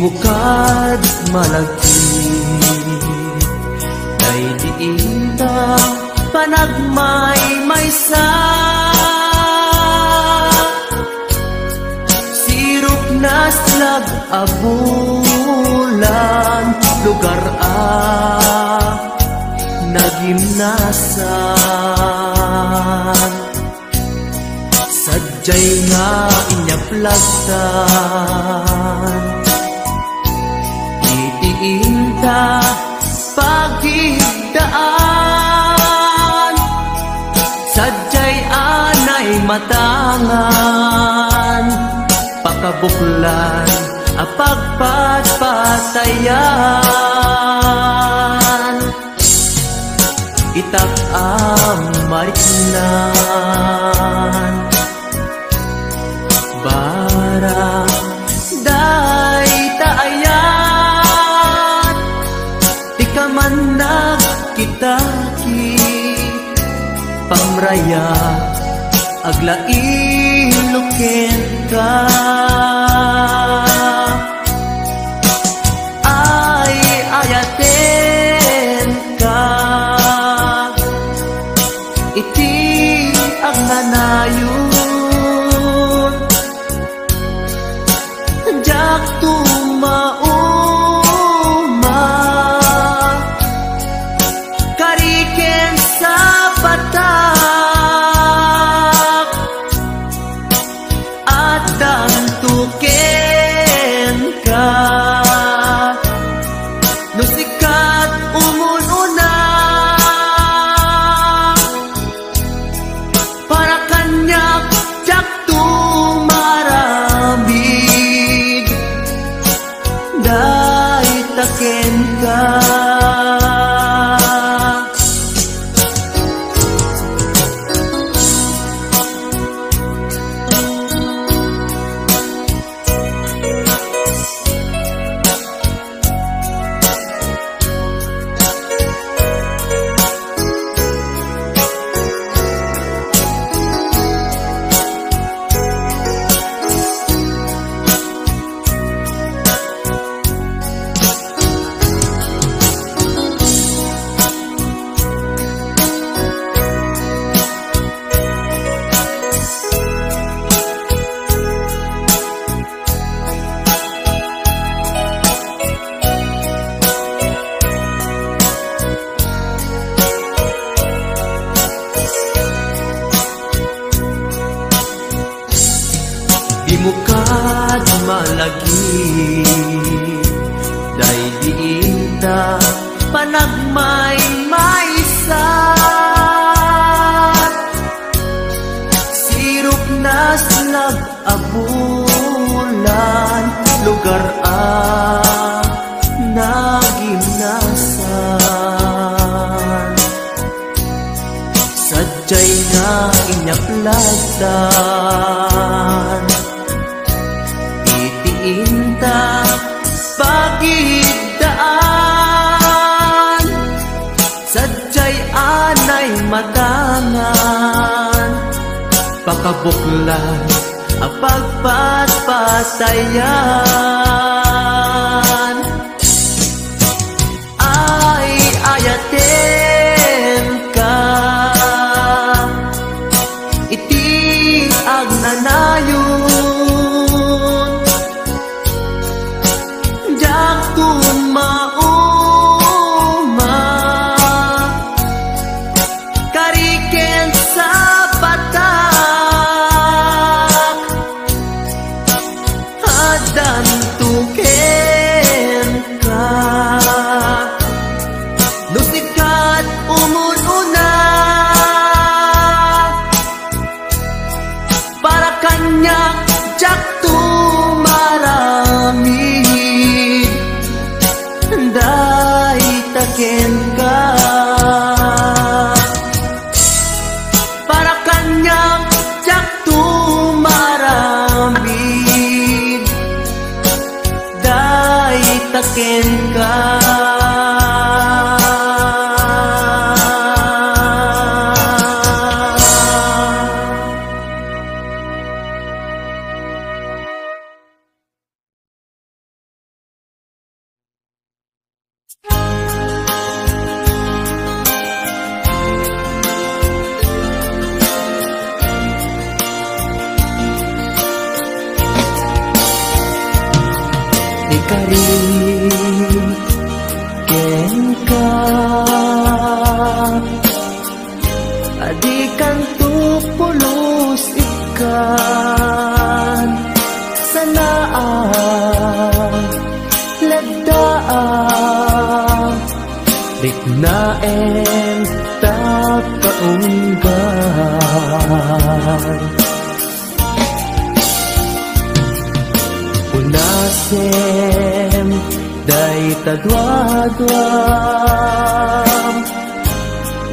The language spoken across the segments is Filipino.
Dimukad malagi ay diinda panagmay-maysa. Sirop na slag abulan lugar nagimnasan. Sadyay nga inyaplagtan itiinta pagigdaan. Sadyay anay matangan pakabuklan apagpatpatayan. Itak mariknan bara day taayan. Di ka man nagkitaki pamraya aglailuken ka. Ay ayaten ka iti agnanayon. Jak tumauma kariken sa patak at dantuken ka. No sikat umununa para kanyak jak tumaramig day taken ka. Dimukad malagi day diinda panagmay-maysa. Sirop na slag abulan lugar nagimnasan. Sadyay nga inyaplagtan itiinta pagigdaan. Sadyay anay matangan pakabuklan apagpatpatayan. Ay ayaten ka iti agnanayon. Jak tumauma kariken sa patak at dantuken ka. No sikat umununa para kanyak jak tumaramig day taken ka. Para kanyak jak tumaramig day taken ka. rin ken ka adikan tu pulos ikan sanaan lagdaan riknaen takaunggan unasem day tadwadwam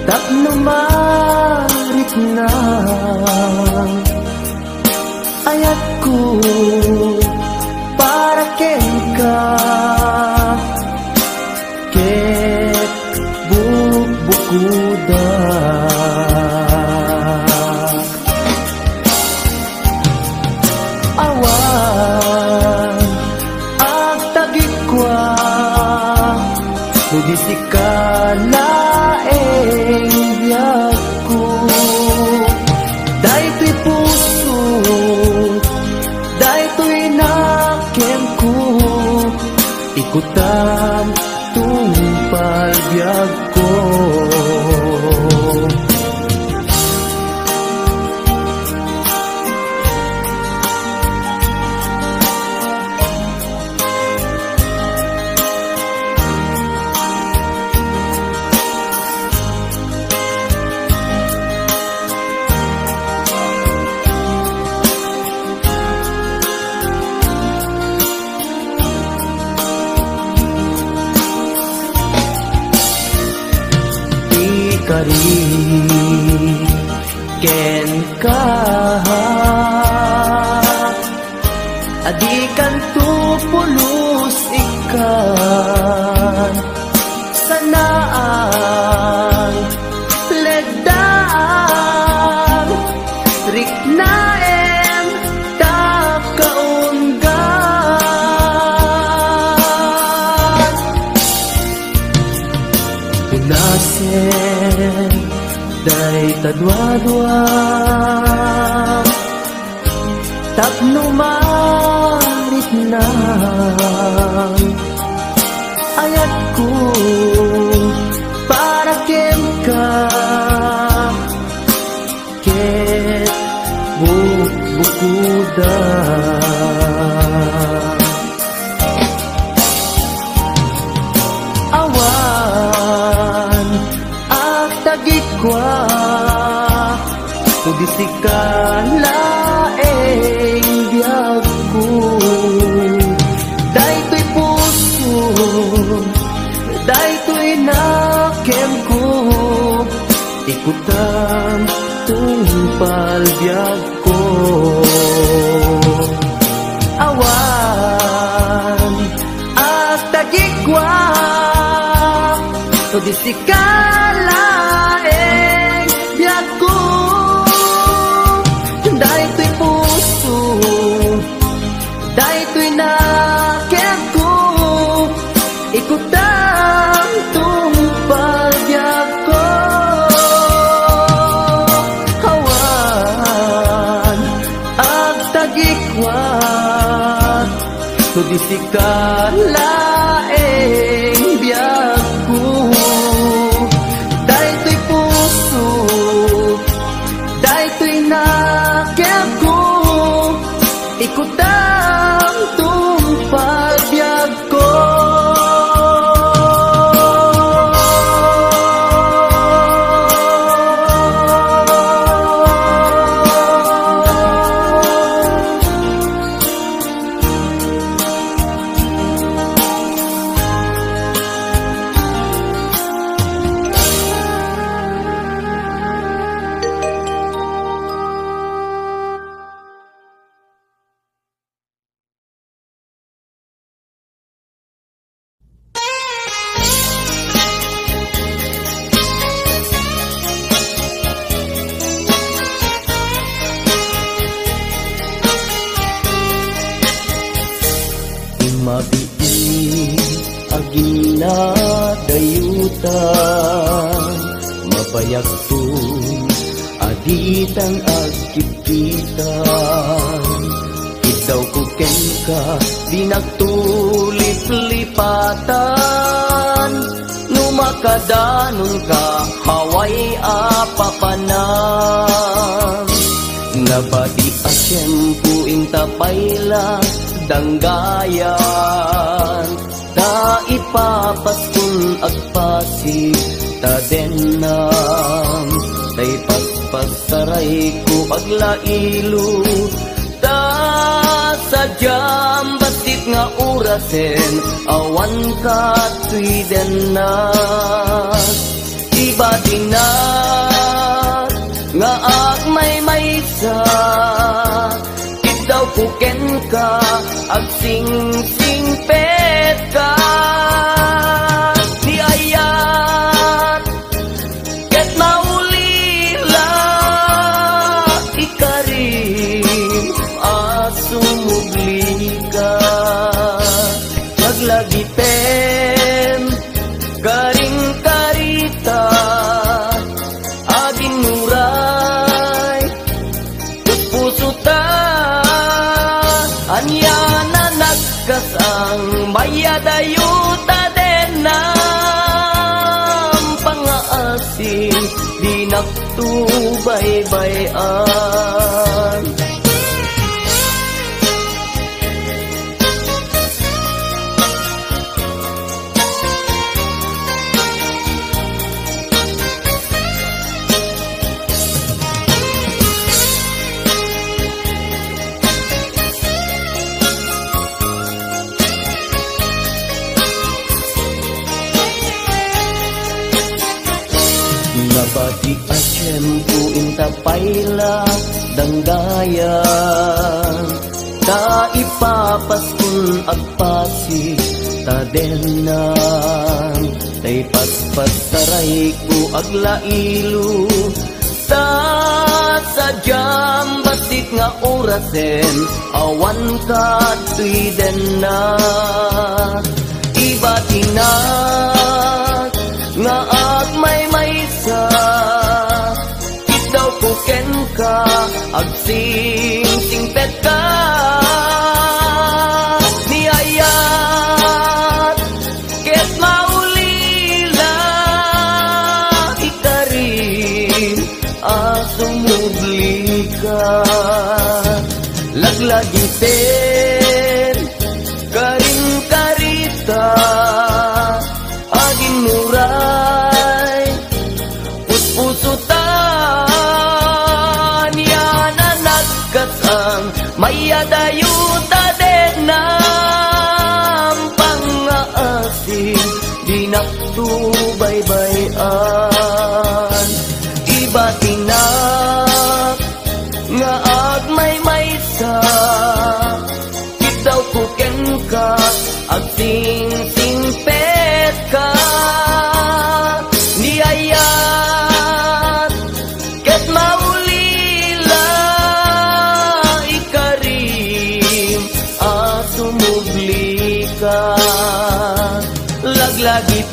tapno marit na ayat ko para ken ka ket bukuda awan ag tagikwa nudisi ka laeng biyag ko daytoy puso daytoy nakem ko ikutam tungpal biyag ko rin ken ka adikan tu pulos ikan sanaan legdaan riknaen takaunggan unasen day tadwadwa tapno marit na ayat ko para ken ka ket bukuda awan ak tagikwa tudisi ka laeng biyag ko daytoy puso daytoy nakem ko ikutam tungpal biyag ko awan at tagikwa tudisi ka laeng biyag ko daytoy puso daytoy nakem ko ikutam tungpal biyag ko awan ag tagikwa tudisi ka laeng biyag ko daytoy puso daytoy nakem ko ikutam tungpal biyag ko ginadayutan mabayak ko aditang agkipitan ikaw ko ken ka di nagtulit pagkatan numakadanon ka haway apapanan nabati asyempu intapayla danggayan ta ipapaskun agpasig ta denam tay paspasaray ko aglailo ta sadyam basit nga urasen awan ka tuiden na iba dinat nga agmay maysa itaw kuken ka agsing pet ka di ayat ket maulila ikarim asumugli ka maglagipem karing karita aging nuray puso ta anya na nagkasang mayadayuta den ng pangaasin di nagtubaybayan nabati asyempu intapayla danggayan ta ipapaskun agpasig ta denam tay paspasaray ko aglailo ta sadyam basit nga orasen awan ka tuiden na iba tinat nga agmay maysa itaw kuken ka agsing pet ka niayat ket maulila ikarim asumugli ka laglagiten karing karita aging muray puspusutan yan na nagkasang mayadayuta den ng pangaasin di nagtubaybayan iba tinak nga agmay maysa itaw kuken ka agsing pet ka niayat ket maulila ikarim asumugli ka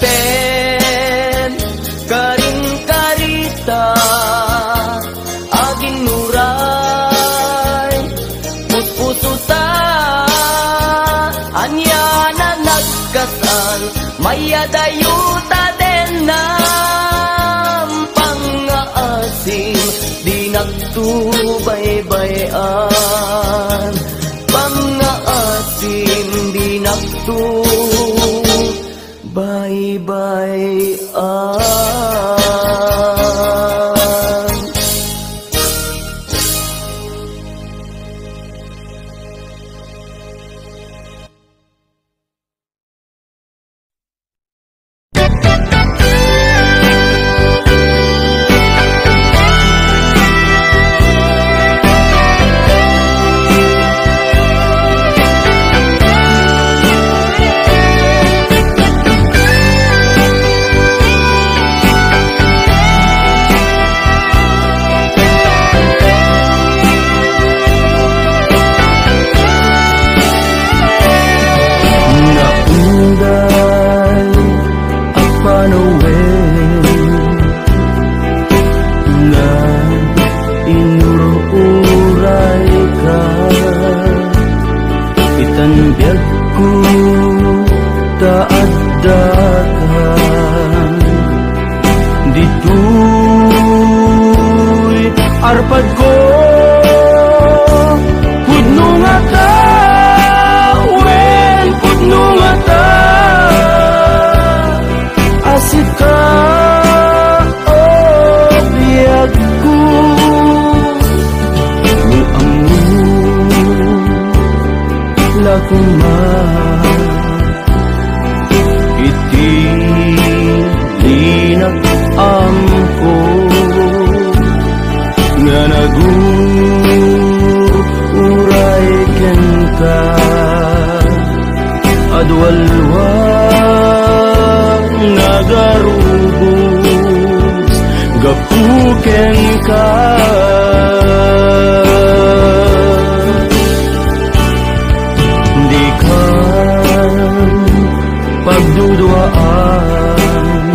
laglagiten karing karita aging nuray puspusuta anya na nagkasal mayadayuta den ng pangaasim di nagtubaybayan pangaasim di nagtubaybayan. kaaddakan dito'y arpad ko pudno nga ta wen pudno nga ta asit ka o biyag ko lakuma iti linak amko nga naguray ken ka adwalwa nagarubos gapuken ka pagduduaan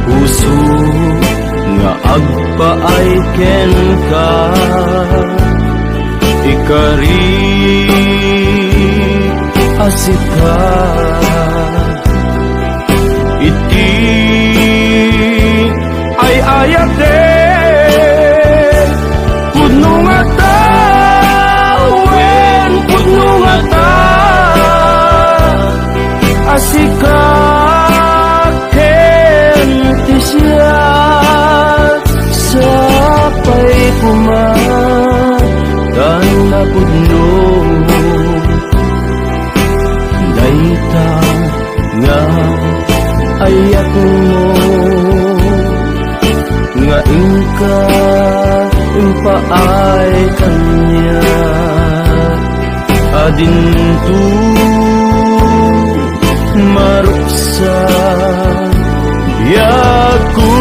puso nga agpaay ken ka ikari asit ka iti ay ayat pudno nga ta wen pudno nga ta asika ken ti siya sapay dan na pudno dayta nga ayat mo nga ingka impaay kanya adintu maruksa yaku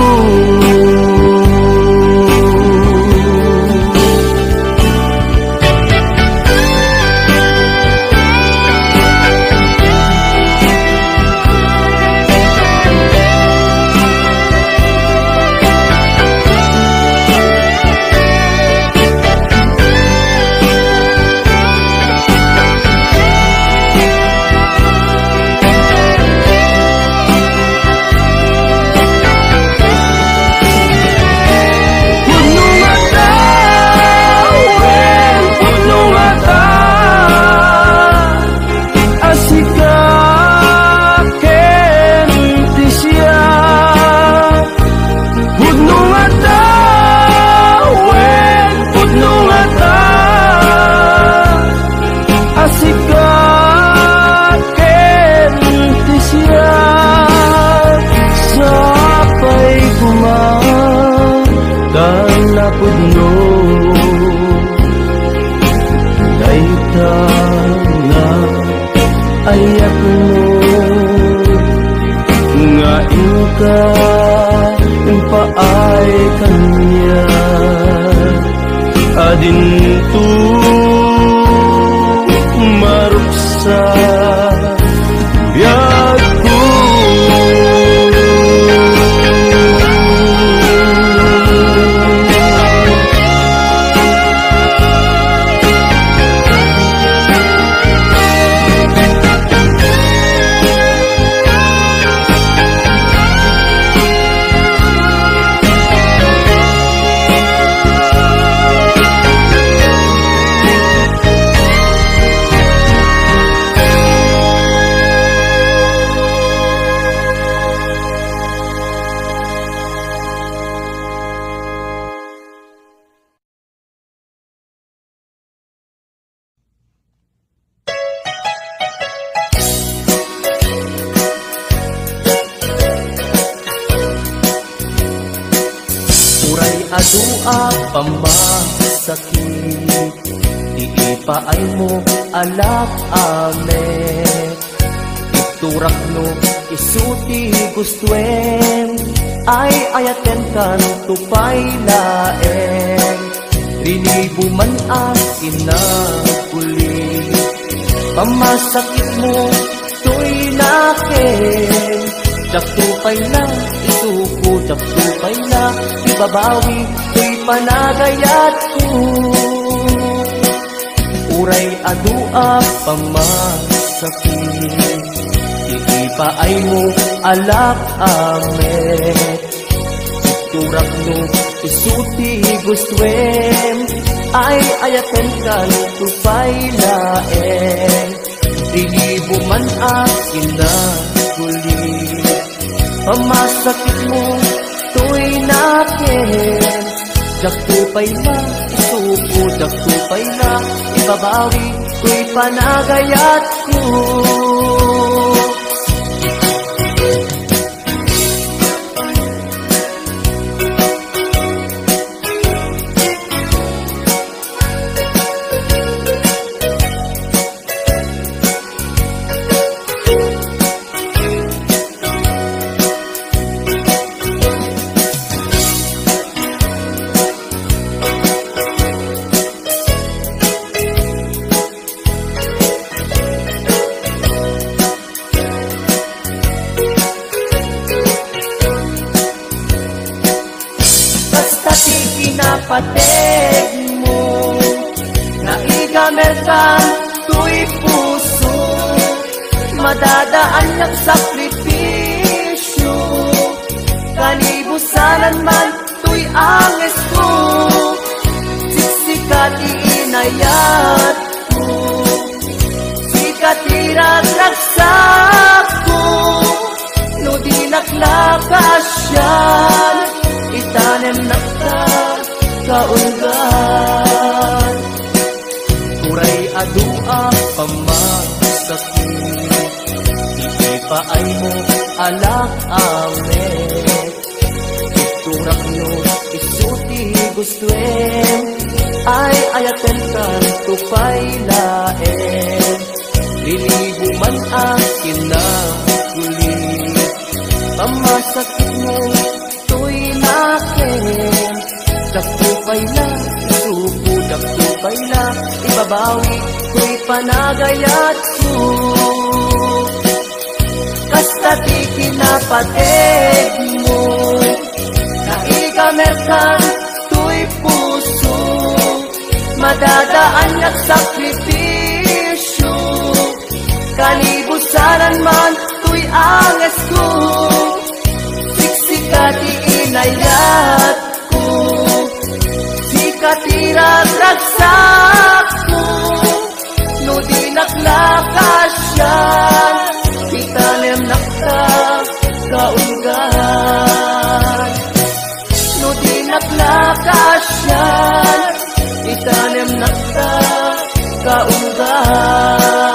pudno dayta nga ayat mo nga ingka impaay kanya adintu maruksa biagku adua pamasakit iipaay mo alak ame iturak no isuti gustuen ay ayaten kan tupay laeng rinibuman at inaguli pamasakit mo tuy nakin tupay na isuko tupay na ibabawi tuy panagayat ko uray adua pamasakit paay mo alak amet. Turak no isuti gustwem, ay ayaten kan tupay laeng. Dilibo man akin na guli, pamasakit mo to'y nakin. Jaktupay na isupo, jaktupay na ibabawi, to'y panagayat ko. Pateg mo, naigamerkan to'y puso, madadaan niyang sakripisyo, kanibusanan man to'y anges ko, siksikat iinayat ko, sikat iragraksak ko, no di naklakasyan, itanem nakta kaunggan. Turay adua pamasakit, ipaay mo alak amet. Turak no isuti gustwem, ay ayaten kan tupay laeng. Lilibo man akin na guli, pamasakit mo to'y nakin. Daktupay na, isupo, daktupay na ibabawi, ko'y panagayat ko. Kasta di kinapateg mo, naigamerkan to'y puso, madadaan at sakripisyo, kanibusanan man to'y anges ko, siksikat iinayat ko, katiragraksak ko, no di naklakasyan, itanem nakta kaunggan. No di naklakasyan, itanem nakta kaunggan.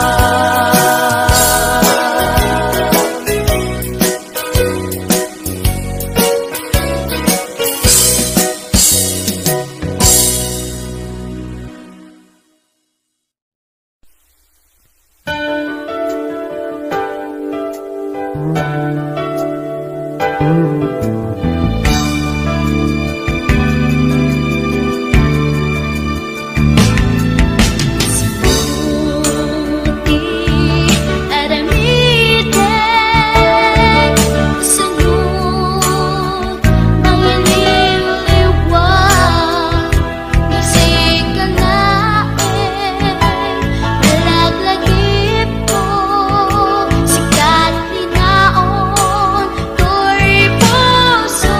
Sikat ni naon, to'y puso.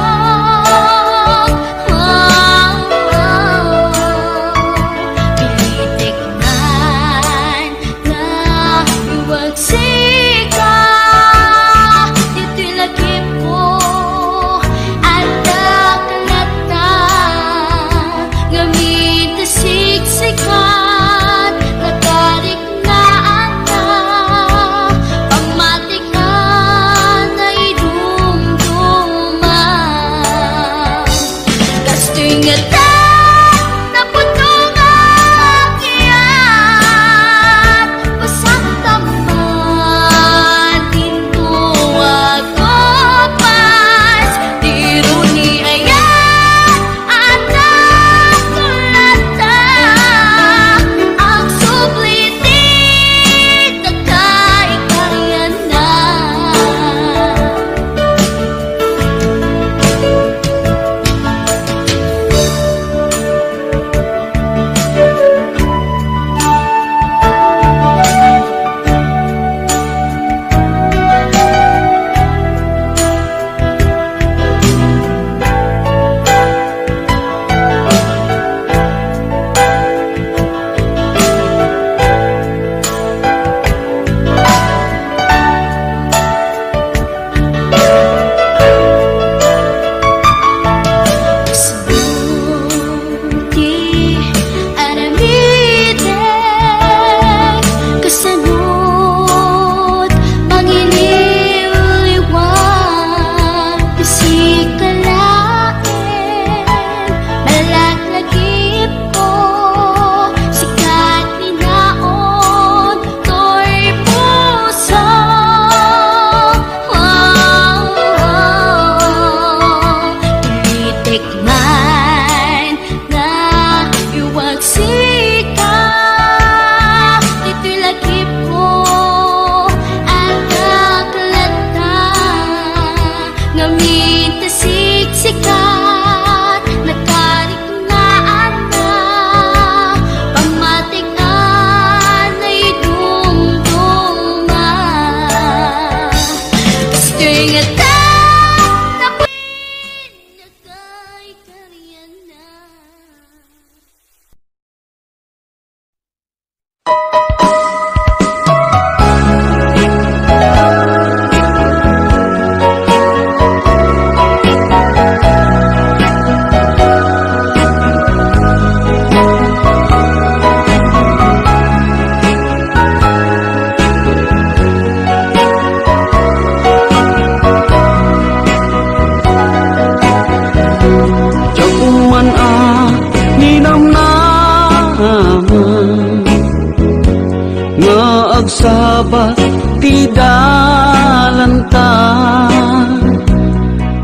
Sabat ti dalanta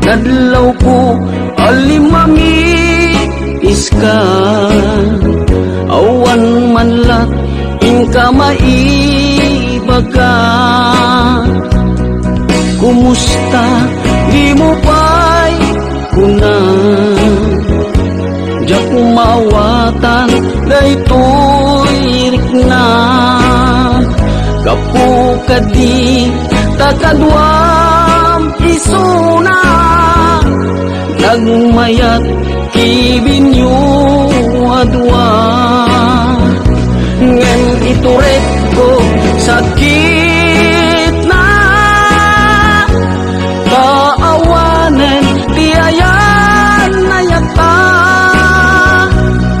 nadlaw ko alimami iska awan manlat inka maibaga kumusta di mo pa'y kuna diya kumawatan daytoy rikna kapu kadi takadwam isuna nagmayat kibinyo adwa ngem ituret ko sakit na kaawanen tiayan na yata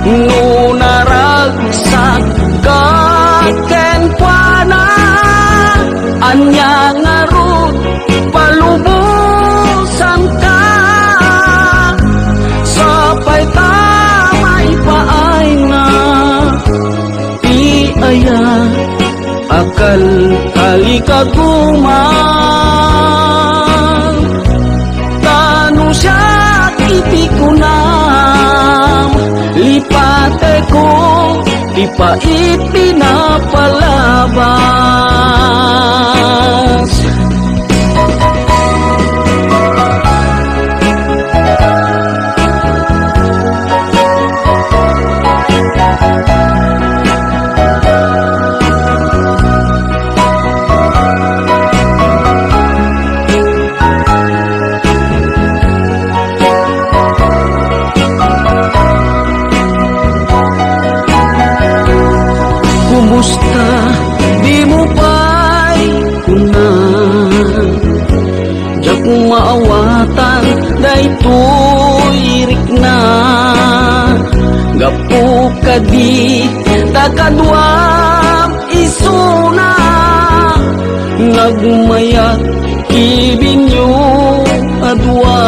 nunaragsak kaken kwana anya ngarut palubusan ka sapay tamay paay na iaya akal kalikaguman tanu siya itikunam lipate ko di pa ipinapalabas kumusta di mo pa'y kuna diyak maawatan daytoy rikna gapu kadi takadwam isuna nagmayat kibinyo adwa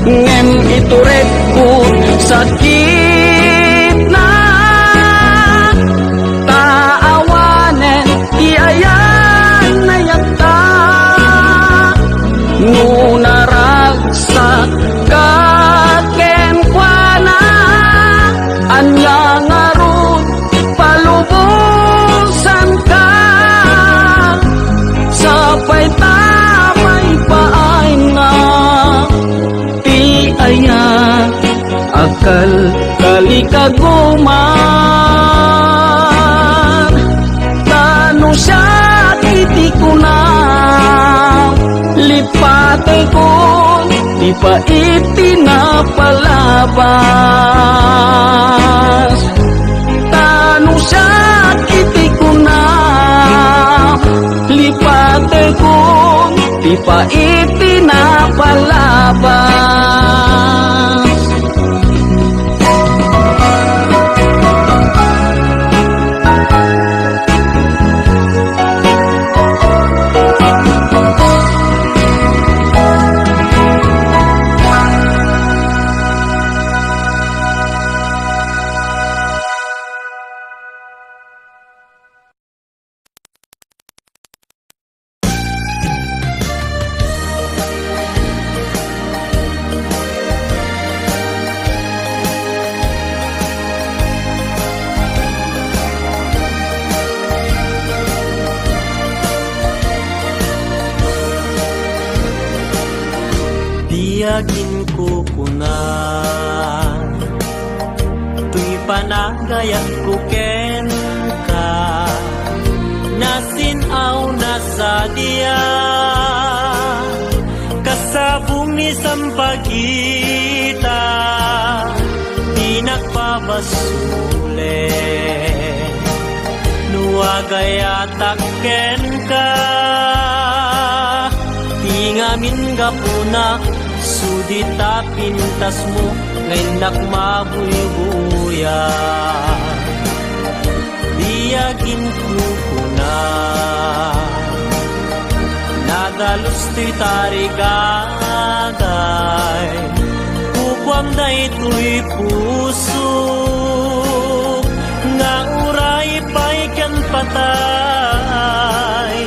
ngem ituret ko sakit na taawanen tiayan na yata nunaragsak kaken kwana anya ngarut palubusan ka sapay tamay paay na tiaya akal kalikaguman tanu siya itikunam lipate ko di pa itinapalabas tanu siya itikunam lipate ko di pa itinapalabas Tiyagin ko kuna tuy panagayat ko ken ka nasinaw na sa diya ni sampagita, di nagpabasule. Nuwagay ataken ka, di ngamin gapuna, sudita pintas mo, ngayon nakmabuy-buya. Diyagin kukuna, nadalos to'y tarigagay, kukwam na ito'y puso, nga uray pa'y kan patay,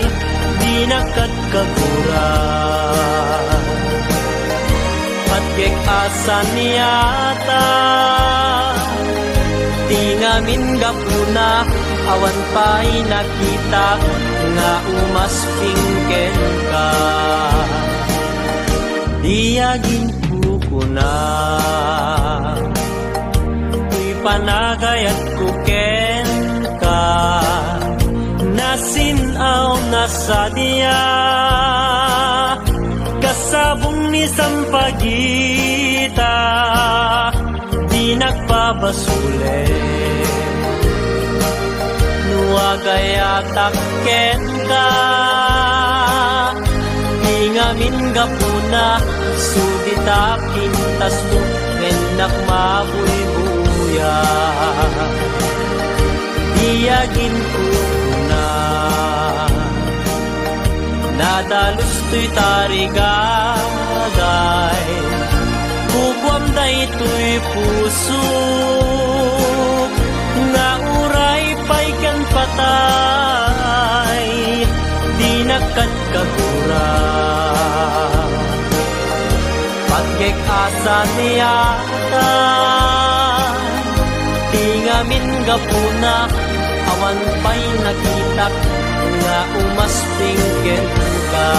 di nakagkagura. Patgek asan yata, di ngamin gapuna, awan pa'y nakita, nga umaspingken ka. Diyagin kukuna, tuy panagay at kuken ka, nasinaw na sadya, kasabong ni sampagita, di nagpabasule. Nuwagay ataken ka, di ngamin gapuna, sudita pintas mo, ngayon mabuy-buya. Diyagin kukuna, nadalos to'y tarigagay, kukwam na ito'y puso, nga uray pa'y kan patay, di nakagkagura. Patgek asan yata, di ngamin gapuna, awan pa'y nakitak, nga umaspingken ka.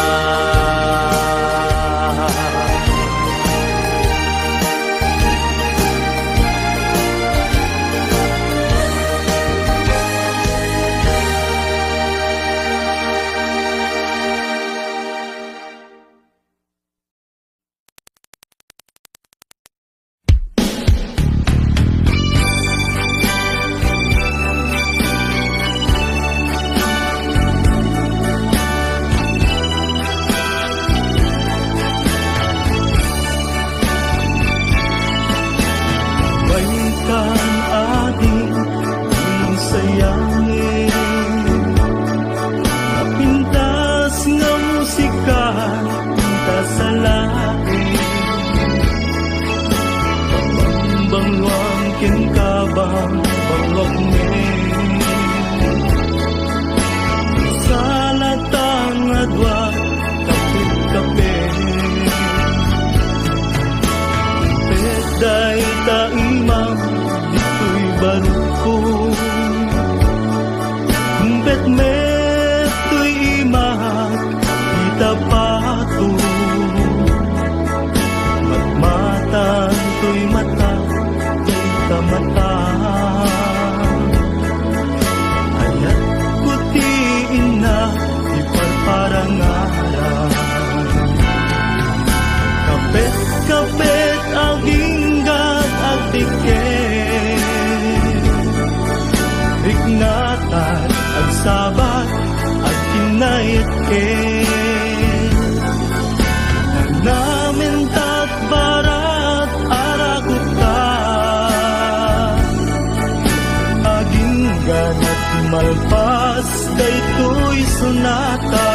Malpas daytoy sunata,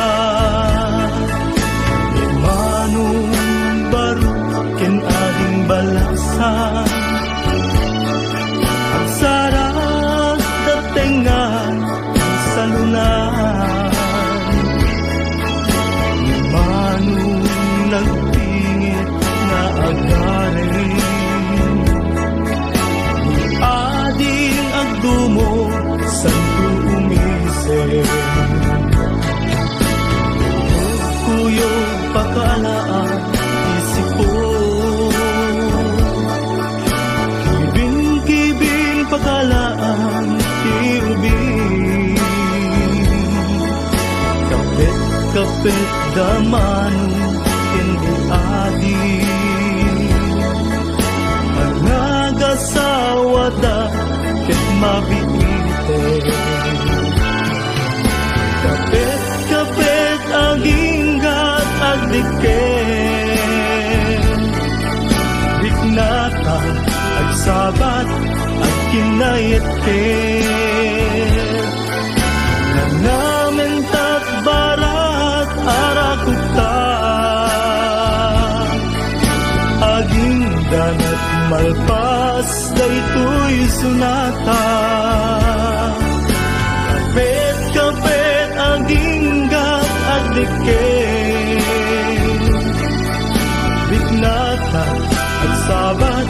imanong baro ken ading balasan, ang sarap datengan sa lunan, imanong nagpingit na agarin, ading agdumo santo umisip, kuyo pakalaan isip ko, kibing-kibing pakalaan tiubing, kapit-kapit daman hindi adi. sawada ket mabiiten. Kapit aginggat agdiken, biknata agsabat at kinayetken. Nanamintat barat arakuta, aginggan at malpas daytoy sunata. Kapit aginggat agdiken, biknata agsabat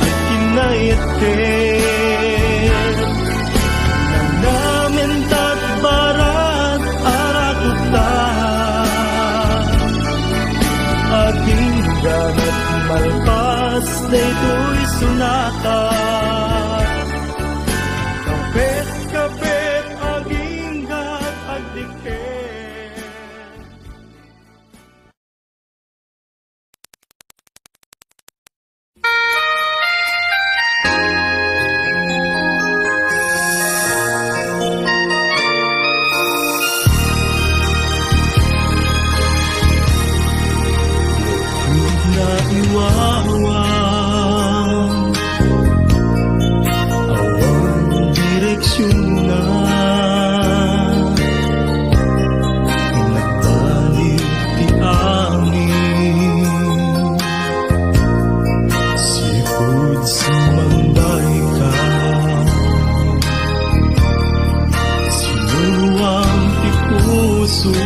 at kinayetken. Nanamintat barat arakuta, aginggan at malpas daytoy sunata. Kapit aginggat agdiken. Naiwawang awang direksyon na nagbalik ti amin. Sipud sa manday ka, sinuwang ti puso.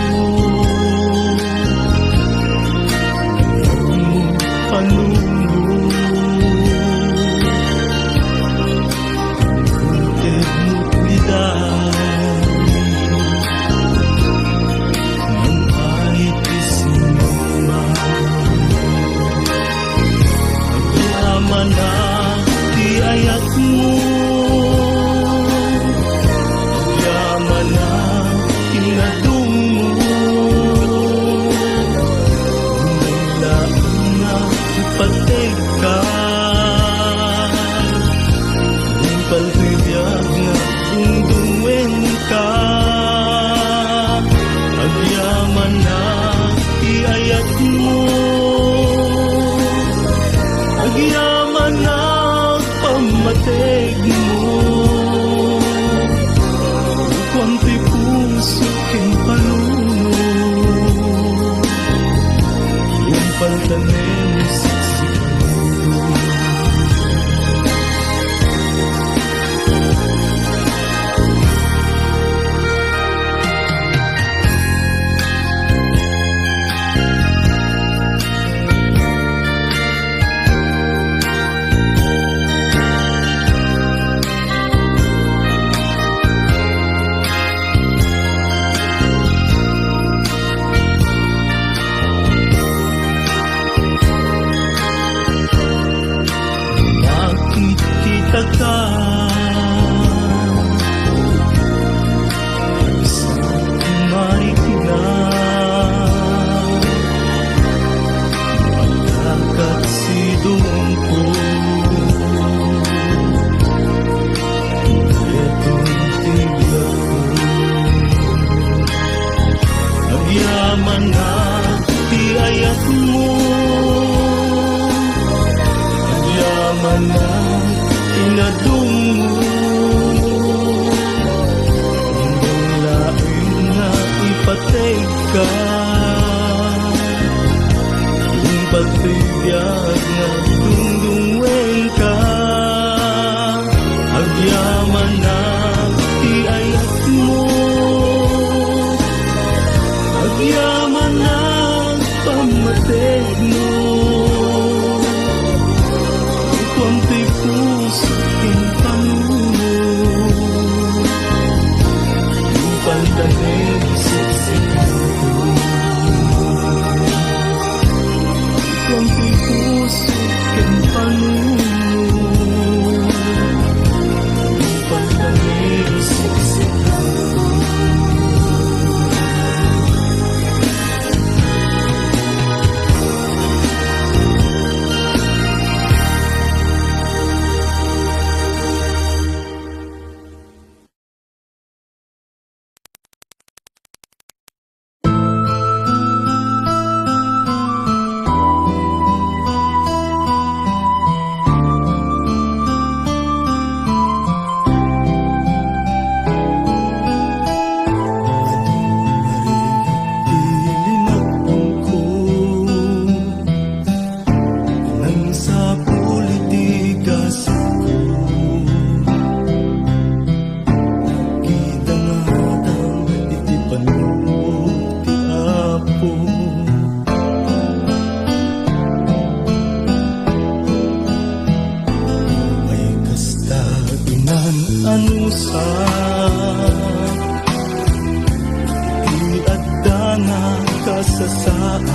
kasasaan.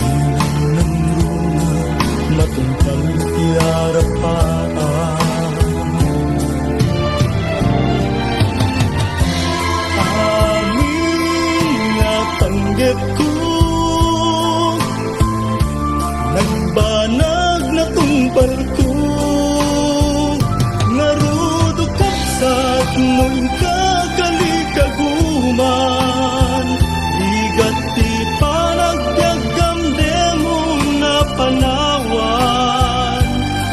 Ilang ng runa, matungkal iarapaan. Amin nga tanggap ko, nagbanag na tungpal ko, ngarudo kapsat mo'y kakalikaguman, igat ti panagbyagam demo na panawan,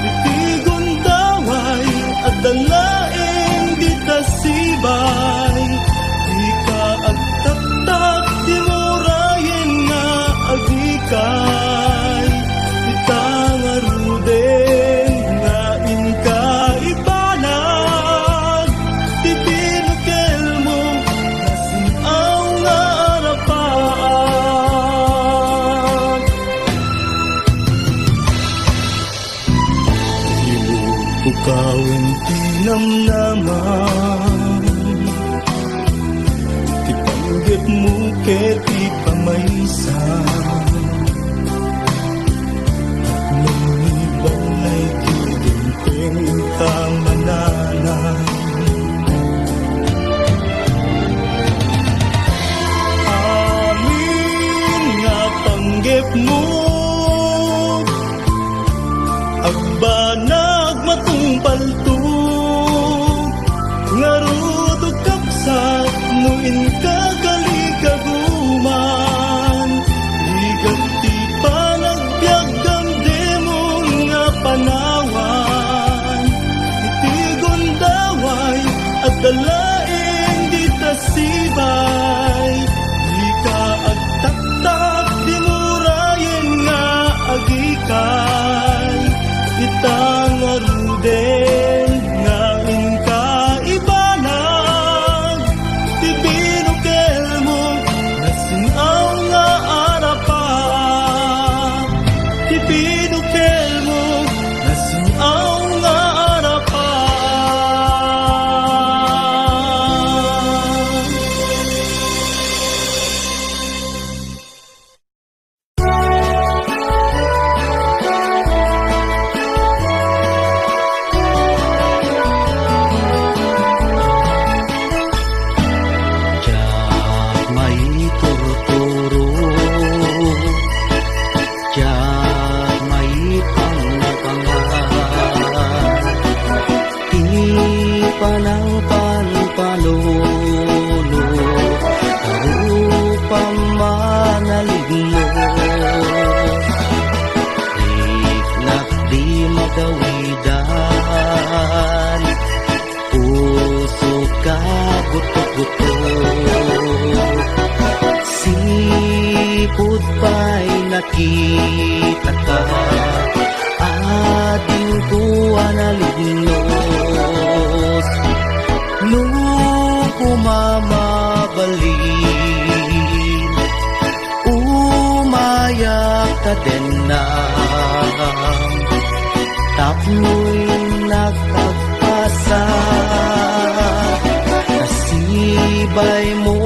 itigon daway at dalaing ditasibay, di ka agtaktak di morayin nga agikay, itangaruden nga inka ibanag, tipinukel mo nasinaw nga arapaan. Ilubukawin tinamnaman, tipanggit mo keti pamaysa, at nunibang ay kidimping kang mananan. Amin nga panggip mo, agbanag matungpal to, ngarudo kapsat nuin kagalikaguman, igat ti panagbyagam demo nga panawan, itigon daway at dalaing ditasibay, di ka agtaktak di murayin nga agikay, itangaruden nga inka ibanag, tibinukel mo nasinaw nga arapan, tibinukel mo nasinaw nga arapan. Diyak may turuturo, diyak may pangpangan, ipanang panpalulo, karupang manaligno, iknak di magawidan, puso ka buto-buto, sipud pa'y nakita ka, ading kuha na lignos, nung kumamabalin, umayak ka din na, tapno'y nagpagpasa, nasibay mo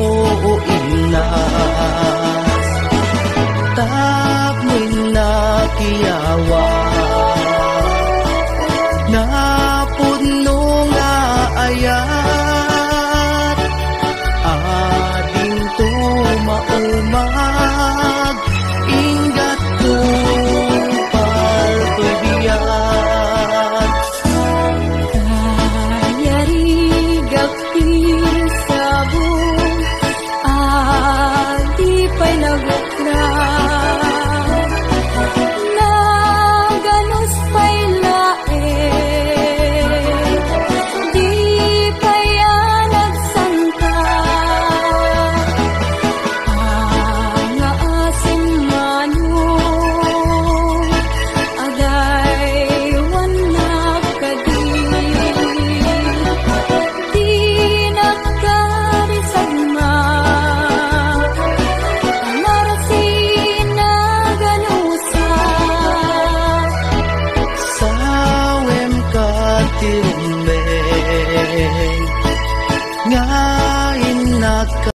o inas, tapno'y nakiyawa,